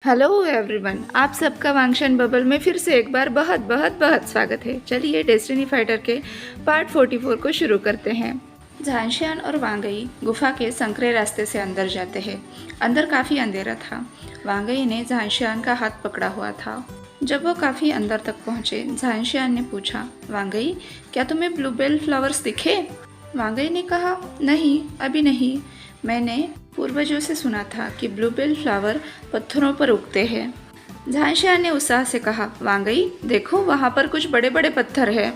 Hello everyone, आप सबका वांगशन bubble में फिर से एक बार बहुत बहुत बहुत स्वागत है। चलिए डेस्टिनी फाइटर के पार्ट 44 को शुरू करते हैं। झांशियान और वांगई गुफा के संकरे रास्ते से अंदर जाते हैं। अंदर काफ़ी अंधेरा था। वांगई ने झांशियान का हाथ पकड़ा हुआ था। जब वो काफ़ी अंदर तक पहुँचे, झांशियान ने पूछा, वांगई, क्या तुम्हें ब्लूबेल फ्लावर्स दिखे? वांगई ने कहा, नहीं, अभी नहीं। मैंने पूर्वजों से सुना था कि ब्लूबेल फ्लावर पत्थरों पर उगते हैं। झांशियान ने उत्साह से कहा, वांगई, देखो वहाँ पर कुछ बड़े बड़े पत्थर है।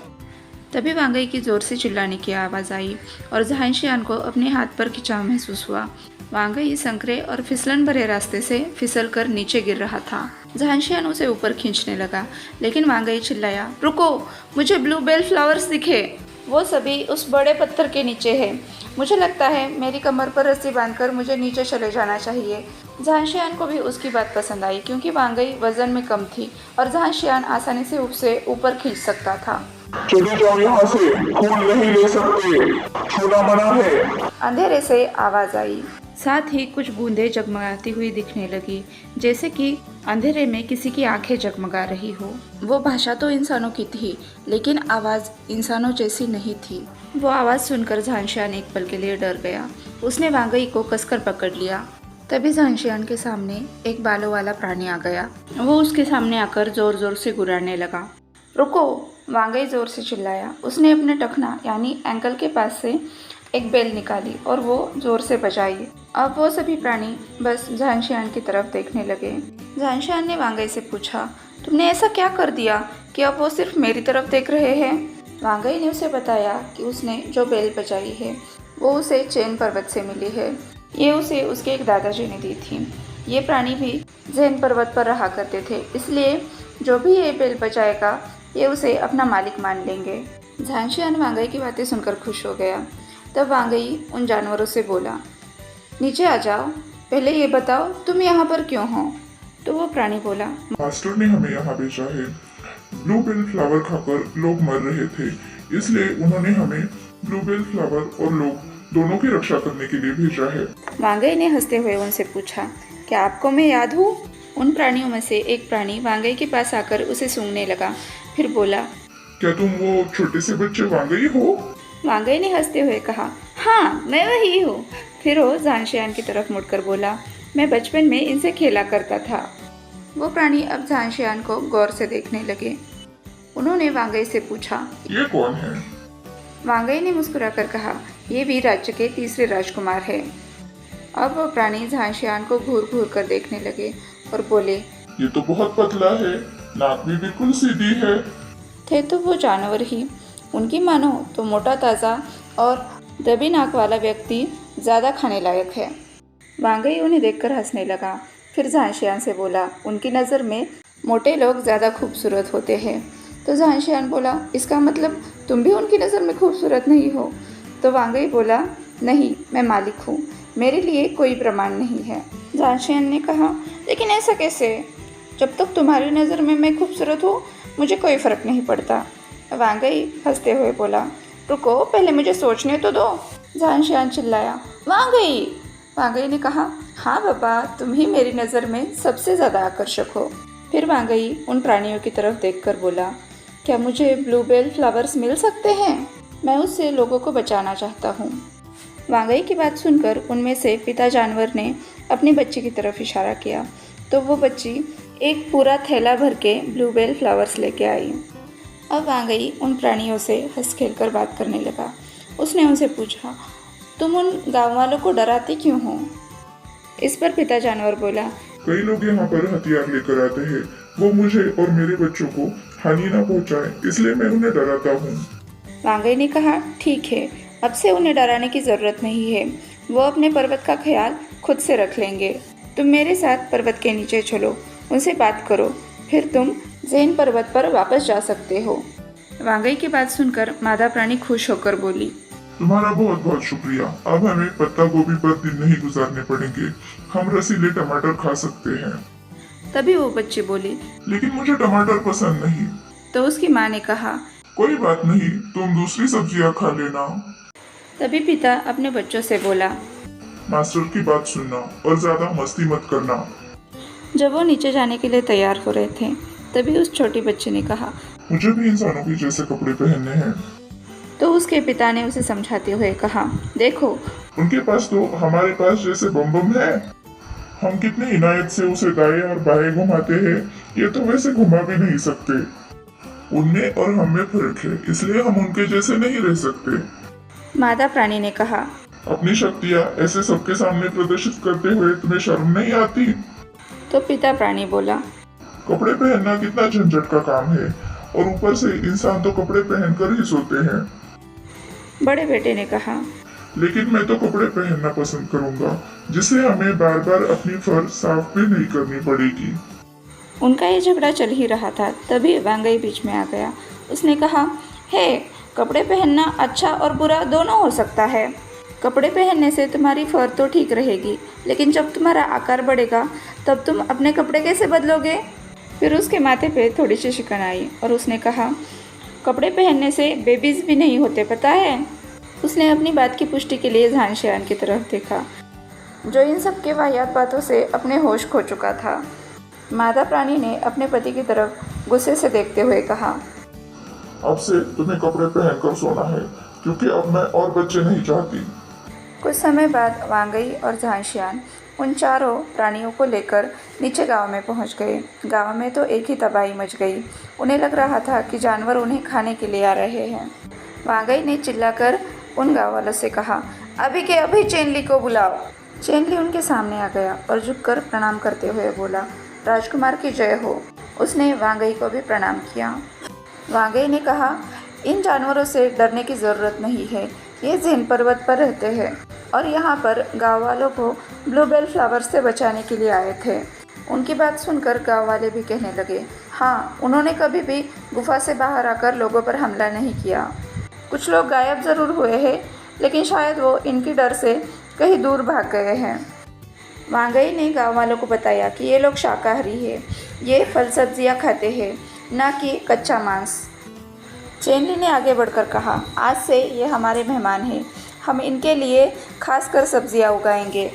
तभी वांगई की जोर से चिल्लाने की आवाज़ आई और झांशियान को अपने हाथ पर खिंचाव महसूस हुआ। वांगई संकरे और फिसलन भरे रास्ते से फिसल कर नीचे गिर रहा था। झांशियान उसे ऊपर खींचने लगा, लेकिन वांगई चिल्लाया, रुको, मुझे ब्लूबेल फ्लावर्स दिखे। वो सभी उस बड़े पत्थर के नीचे है। मुझे लगता है मेरी कमर पर रस्सी बांधकर मुझे नीचे चले जाना चाहिए। झांशियान को भी उसकी बात पसंद आई, क्योंकि वांगई वजन में कम थी और झांशियान आसानी से उसे ऊपर खींच सकता था। चले जाओ यहाँ से, फूल नहीं ले सकते, छूना मना है। अंधेरे से आवाज आई, साथ ही कुछ बूंदें जगमगाती हुई दिखने लगी, जैसे कि अंधेरे में किसी की आंखें जगमगा रही हो। वो भाषा तो इंसानों की थी, लेकिन आवाज इंसानों जैसी नहीं थी। वो आवाज सुनकर झांशियान एक पल के लिए डर गया। उसने वांगई को कसकर पकड़ लिया। तभी झांशियान के सामने एक बालों वाला प्राणी आ गया। वो उसके सामने आकर जोर जोर से गुर्राने लगा। रुको, वांगई जोर से चिल्लाया। उसने अपने टखना यानी एंकल के पास से एक बेल निकाली और वो जोर से बजाई। अब वो सभी प्राणी बस झांशियान की तरफ देखने लगे। झांशियान ने वांगई से पूछा, तुमने ऐसा क्या कर दिया कि अब वो सिर्फ मेरी तरफ देख रहे हैं? वांगई ने उसे बताया कि उसने जो बेल बजाई है वो उसे चैन पर्वत से मिली है। ये उसे उसके एक दादाजी ने दी थी। ये प्राणी भी जैन पर्वत पर रहा करते थे, इसलिए जो भी ये बेल बजाएगा ये उसे अपना मालिक मान लेंगे। झांशियान वांगई की बातें सुनकर खुश हो गया। तब वांगई उन जानवरों से बोला, नीचे आ जाओ, पहले ये बताओ तुम यहाँ पर क्यों हो? तो वो प्राणी बोला, मास्टर ने हमें यहाँ भेजा है। ब्लूबेल फ्लावर खाकर लोग मर रहे थे, इसलिए उन्होंने हमें ब्लूबेल फ्लावर और लोग दोनों की रक्षा करने के लिए भेजा है। वांगई ने हंसते हुए उनसे पूछा, क्या आपको मैं याद हूँ? उन प्राणियों में से एक प्राणी वांगई के पास आकर उसे सूंघने लगा, फिर बोला, क्या तुम वो छोटे से बच्चे वांगई हो? वांगई ने हंसते हुए कहा, हाँ, मैं वही हूँ। फिर वो झांशियान की तरफ मुड़कर बोला, मैं बचपन में इनसे खेला करता था। वो प्राणी अब झांशियान को गौर से देखने लगे। उन्होंने वांगई से पूछा, ये कौन है? वांगई ने मुस्कुराकर कहा, ये वीर राज्य के तीसरे राजकुमार है। अब वो प्राणी झांशियान को घूर घूर कर देखने लगे और बोले, ये तो बहुत पतला है, नाक भी बिल्कुल सीधी है। थे तो वो जानवर ही। उनकी मानो तो मोटा ताज़ा और दबी नाक वाला व्यक्ति ज़्यादा खाने लायक है। वांगई उन्हें देखकर हंसने लगा। फिर झांशियान से बोला, उनकी नज़र में मोटे लोग ज़्यादा खूबसूरत होते हैं। तो झांशियान बोला, इसका मतलब तुम भी उनकी नज़र में खूबसूरत नहीं हो? तो वांगई बोला, नहीं, मैं मालिक हूँ, मेरे लिए कोई प्रमाण नहीं है। झांशियान ने कहा, लेकिन ऐसा कैसे? जब तक तुम्हारी नज़र में मैं खूबसूरत हूँ, मुझे कोई फ़र्क नहीं पड़ता। वांगई हंसते हुए बोला, रुको, पहले मुझे सोचने तो दो। झांशियान चिल्लाया, वांगई। वांगई ने कहा, हाँ बाबा, तुम ही मेरी नज़र में सबसे ज़्यादा आकर्षक हो। फिर वांगई उन प्राणियों की तरफ देखकर बोला, क्या मुझे ब्लूबेल फ्लावर्स मिल सकते हैं? मैं उससे लोगों को बचाना चाहता हूँ। वांगई की बात सुनकर उनमें से पिता जानवर ने अपनी बच्ची की तरफ इशारा किया, तो वो बच्ची एक पूरा थैला भर के ब्लूबेल फ्लावर्स लेके आई। अब वांगई उन प्राणियों से हंस खेल कर बात करने लगा। उसने उनसे पूछा, तुम उन गाँव वालों को डराते क्यों हो? इस पर पिता जानवर बोला, कई लोग यहाँ पर हथियार लेकर आते हैं, वो मुझे और मेरे बच्चों को हानि ना पहुँचाए, इसलिए मैं उन्हें डराता हूँ। वांगई ने कहा, ठीक है, अब से उन्हें डराने की ज़रूरत नहीं है। वो अपने पर्वत का ख्याल खुद से रख लेंगे। तुम मेरे साथ पर्वत के नीचे चलो, उनसे बात करो, फिर तुम जैन पर्वत पर वापस जा सकते हो। वांगई की बात सुनकर मादा प्राणी खुश होकर बोली, तुम्हारा बहुत बहुत शुक्रिया। अब हमें पत्ता गोभी पर दिन नहीं गुजारने पड़ेंगे, हम रसीले टमाटर खा सकते हैं। तभी वो बच्ची बोली, लेकिन मुझे टमाटर पसंद नहीं। तो उसकी माँ ने कहा, कोई बात नहीं, तुम दूसरी सब्जियां खा लेना। तभी पिता अपने बच्चों से बोला, मास्टर की बात सुनना और ज्यादा मस्ती मत करना। जब वो नीचे जाने के लिए तैयार हो रहे थे तभी उस छोटी बच्ची ने कहा, मुझे भी इंसानों के जैसे कपड़े पहनने हैं। तो उसके पिता ने उसे समझाते हुए कहा, देखो उनके पास तो हमारे पास जैसे बम बम है। हम कितनी इनायत से उसे दाएं और बाएं घुमाते हैं, ये तो वैसे घुमा भी नहीं सकते। उनमें और हम में फर्क है, इसलिए हम उनके जैसे नहीं रह सकते। मादा प्राणी ने कहा। अपनी शक्तियाँ ऐसे सबके सामने प्रदर्शित करते हुए तुम्हें शर्म नहीं आती? तो पिता प्राणी बोला, कपड़े पहनना कितना झंझट का काम है, और ऊपर से इंसान तो कपड़े पहनकर ही सोते हैं। बड़े बेटे ने कहा, लेकिन मैं तो कपड़े पहनना पसंद करूंगा, जिससे हमें बार बार अपनी फर साफ भी नहीं करनी पड़ेगी। उनका ये झगड़ा चल ही रहा था तभी वांगई बीच में आ गया। उसने कहा, हे, कपड़े पहनना अच्छा और बुरा दोनों हो सकता है। कपड़े पहनने से तुम्हारी फर तो ठीक रहेगी, लेकिन जब तुम्हारा आकार बढ़ेगा तब तुम अपने कपड़े कैसे बदलोगे? फिर उसके माथे पे थोड़ी सी शिकन आई और उसने कहा, कपड़े पहनने से बेबीज भी नहीं होते, पता है? उसने अपनी बात की पुष्टि के लिए झांशियान की तरफ देखा, जो इन सब के वाहियात बातों से अपने होश खो चुका था। मादा प्राणी ने अपने पति की तरफ गुस्से से देखते हुए कहा, अब से तुम्हें कपड़े पहनकर सोना है, क्योंकि अब मैं और बच्चे नहीं चाहती। कुछ समय बाद वांगई और झांशियान उन चारों प्राणियों को लेकर नीचे गांव में पहुंच गए। गांव में तो एक ही तबाही मच गई। उन्हें लग रहा था कि जानवर उन्हें खाने के लिए आ रहे हैं। वांगई ने चिल्लाकर उन गाँव वालों से कहा, अभी के अभी चेनली को बुलाओ। चेनली उनके सामने आ गया और झुककर प्रणाम करते हुए बोला, राजकुमार की जय हो। उसने वांगई को भी प्रणाम किया। वांगई ने कहा, इन जानवरों से डरने की ज़रूरत नहीं है। ये जिन पर्वत पर रहते हैं और यहाँ पर गाँव वालों को ब्लूबेल फ्लावर से बचाने के लिए आए थे। उनकी बात सुनकर गाँव वाले भी कहने लगे, हाँ, उन्होंने कभी भी गुफा से बाहर आकर लोगों पर हमला नहीं किया। कुछ लोग गायब ज़रूर हुए हैं, लेकिन शायद वो इनकी डर से कहीं दूर भाग गए हैं। वांगई ने गाँव वालों को बताया कि ये लोग शाकाहारी हैं, ये फल सब्जियाँ खाते हैं, न कि कच्चा मांस। चेनली ने आगे बढ़कर कहा, आज से ये हमारे मेहमान हैं, हम इनके लिए खासकर सब्जियां उगाएंगे।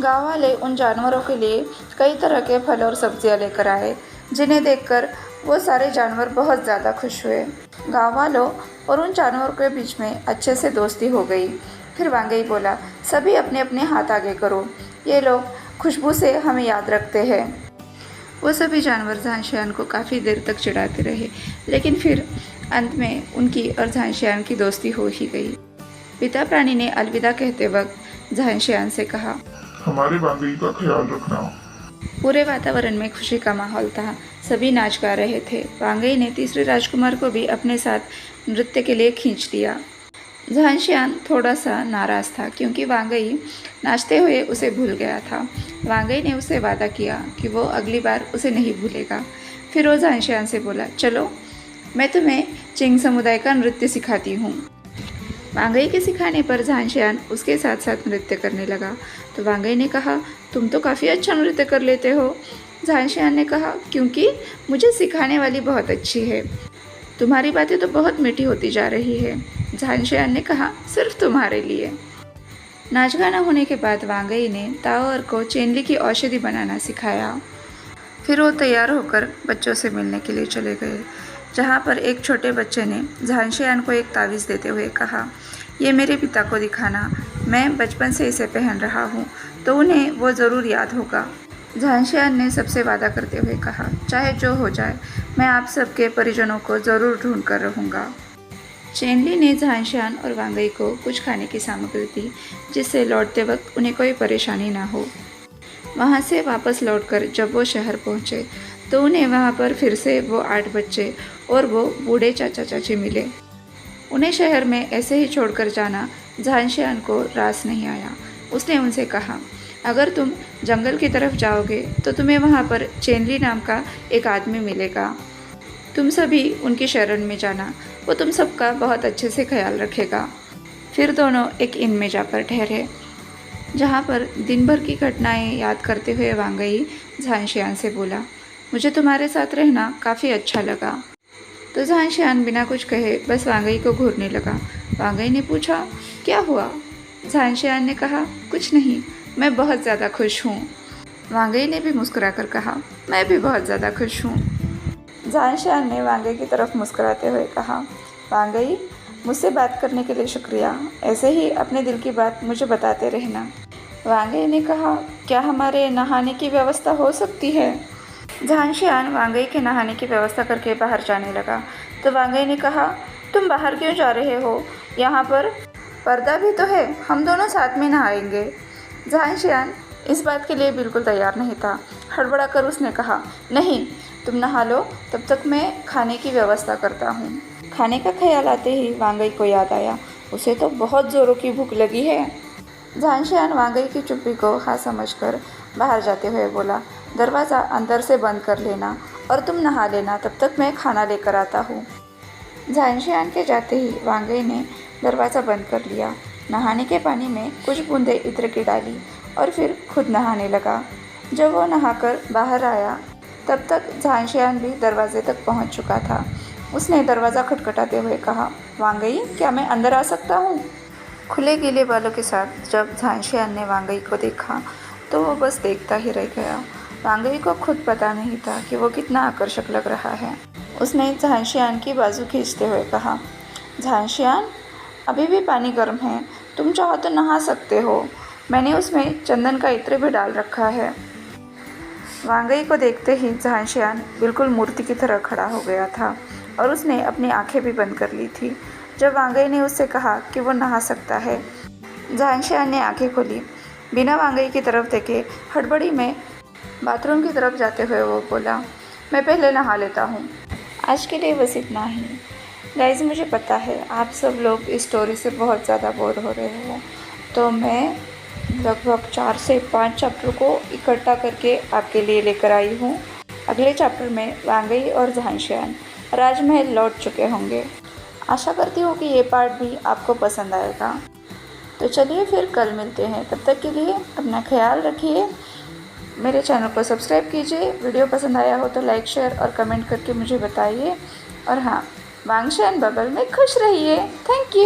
गाँव वाले उन जानवरों के लिए कई तरह के फल और सब्जियां लेकर आए, जिन्हें देखकर वो सारे जानवर बहुत ज़्यादा खुश हुए। गाँव वालों और उन जानवरों के बीच में अच्छे से दोस्ती हो गई। फिर वांगई बोला, सभी अपने अपने हाथ आगे करो, ये लोग खुशबू से हमें याद रखते हैं। वो सभी जानवर झांशियान को काफ़ी देर तक चिढ़ाते रहे, लेकिन फिर अंत में उनकी और झांशियान की दोस्ती हो ही गई। पिता प्राणी ने अलविदा कहते वक्त झांशियान से कहा, हमारे वांगई का ख्याल रखना। पूरे वातावरण में खुशी का माहौल था। सभी नाच गा रहे थे। वांगई ने तीसरे राजकुमार को भी अपने साथ नृत्य के लिए खींच लिया। झांशियान थोड़ा सा नाराज़ था क्योंकि वांगई नाचते हुए उसे भूल गया था। वांगई ने उसे वादा किया कि वो अगली बार उसे नहीं भूलेगा। फिर वो झांशियान से बोला, चलो मैं तुम्हें चिंग समुदाय का नृत्य सिखाती हूँ। वांगई के सिखाने पर झांशियान उसके साथ साथ नृत्य करने लगा। तो वांगई ने कहा, तुम तो काफ़ी अच्छा नृत्य कर लेते हो। झांशियान ने कहा, क्योंकि मुझे सिखाने वाली बहुत अच्छी है। तुम्हारी बातें तो बहुत मीठी होती जा रही है। झांशियान ने कहा, सिर्फ तुम्हारे लिए। नाच गाना होने के बाद वांगई ने ताओर को चेनली की औषधि बनाना सिखाया। फिर वो तैयार होकर बच्चों से मिलने के लिए चले गए, जहाँ पर एक छोटे बच्चे ने झांशियान को एक तावीज़ देते हुए कहा, ये मेरे पिता को दिखाना, मैं बचपन से इसे पहन रहा हूँ, तो उन्हें वो ज़रूर याद होगा। झांशियान ने सबसे वादा करते हुए कहा, चाहे जो हो जाए, मैं आप सबके परिजनों को ज़रूर ढूंढ कर रहूँगा। चेनली ने झांशियान और वांगई को कुछ खाने की सामग्री दी, जिससे लौटते वक्त उन्हें कोई परेशानी ना हो। वहाँ से वापस लौटकर जब वो शहर पहुँचे तो उन्हें वहाँ पर फिर से वो 8 बच्चे और वो बूढ़े चाचा चाची मिले। उन्हें शहर में ऐसे ही छोड़कर जाना झांशियान को रास नहीं आया। उसने उनसे कहा, अगर तुम जंगल की तरफ जाओगे तो तुम्हें वहाँ पर चेनली नाम का एक आदमी मिलेगा। तुम सभी उनकी शरण में जाना, वो तुम सबका बहुत अच्छे से ख्याल रखेगा। फिर दोनों एक इन में जाकर ठहरे, जहाँ पर दिन भर की घटनाएं याद करते हुए वांगई झांशियान से बोला, मुझे तुम्हारे साथ रहना काफ़ी अच्छा लगा। तो झांशियान बिना कुछ कहे बस वांगई को घूरने लगा। वांगई ने पूछा, क्या हुआ? झांशियान ने कहा, कुछ नहीं, मैं बहुत ज़्यादा खुश हूँ। वांगई ने भी मुस्कुराकर कहा, मैं भी बहुत ज़्यादा खुश हूँ। झांशियान ने वांगई की तरफ मुस्कुराते हुए कहा, वांगई, मुझसे बात करने के लिए शुक्रिया। ऐसे ही अपने दिल की बात मुझे बताते रहना। वांगई ने कहा, क्या हमारे नहाने की व्यवस्था हो सकती है? झांशियान वांगई के नहाने की व्यवस्था करके बाहर जाने लगा तो वांगई ने कहा, तुम बाहर क्यों जा रहे हो? यहाँ पर पर्दा भी तो है, हम दोनों साथ में नहाएंगे। झांशियान इस बात के लिए बिल्कुल तैयार नहीं था। हड़बड़ाकर उसने कहा, नहीं, तुम नहा लो, तब तक मैं खाने की व्यवस्था करता हूँ। खाने का ख्याल आते ही वांगई को याद आया, उसे तो बहुत ज़ोरों की भूख लगी है। झांशियान वांगई की चुप्पी को हाँ समझकर बाहर जाते हुए बोला, दरवाज़ा अंदर से बंद कर लेना और तुम नहा लेना, तब तक मैं खाना लेकर आता हूँ। झांशियान के जाते ही वांगई ने दरवाज़ा बंद कर लिया, नहाने के पानी में कुछ बूंदें इत्र की डाली और फिर खुद नहाने लगा। जब वो नहाकर बाहर आया तब तक झांशियान भी दरवाजे तक पहुंच चुका था। उसने दरवाज़ा खटखटाते हुए कहा, वांगई, क्या मैं अंदर आ सकता हूँ? खुले गीले बालों के साथ जब झांशियान ने वांगई को देखा तो वो बस देखता ही रह गया। वांगई को खुद पता नहीं था कि वो कितना आकर्षक लग रहा है। उसने झांशियान की बाजू खींचते हुए कहा, झांशियान, अभी भी पानी गर्म है, तुम चाहो तो नहा सकते हो, मैंने उसमें चंदन का इत्र भी डाल रखा है। वांगई को देखते ही झांशियान बिल्कुल मूर्ति की तरह खड़ा हो गया था और उसने अपनी आंखें भी बंद कर ली थी। जब वांगई ने उससे कहा कि वो नहा सकता है, झांशियान ने आंखें खोली। बिना वांगई की तरफ देखे हड़बड़ी में बाथरूम की तरफ जाते हुए वो बोला, मैं पहले नहा लेता हूँ। आज के लिए बस इतना ही। गाइस, मुझे पता है आप सब लोग इस स्टोरी से बहुत ज़्यादा बोर हो रहे हो, तो मैं लगभग 4 से 5 चैप्टर को इकट्ठा करके आपके लिए लेकर आई हूँ। अगले चैप्टर में वांगई और झांशियान राजमहल लौट चुके होंगे। आशा करती हूँ कि ये पार्ट भी आपको पसंद आएगा। तो चलिए फिर कल मिलते हैं, तब तक के लिए अपना ख्याल रखिए। मेरे चैनल को सब्सक्राइब कीजिए। वीडियो पसंद आया हो तो लाइक, शेयर और कमेंट करके मुझे बताइए। और हाँ, वांगशियान बबल में खुश रहिए। Thank you.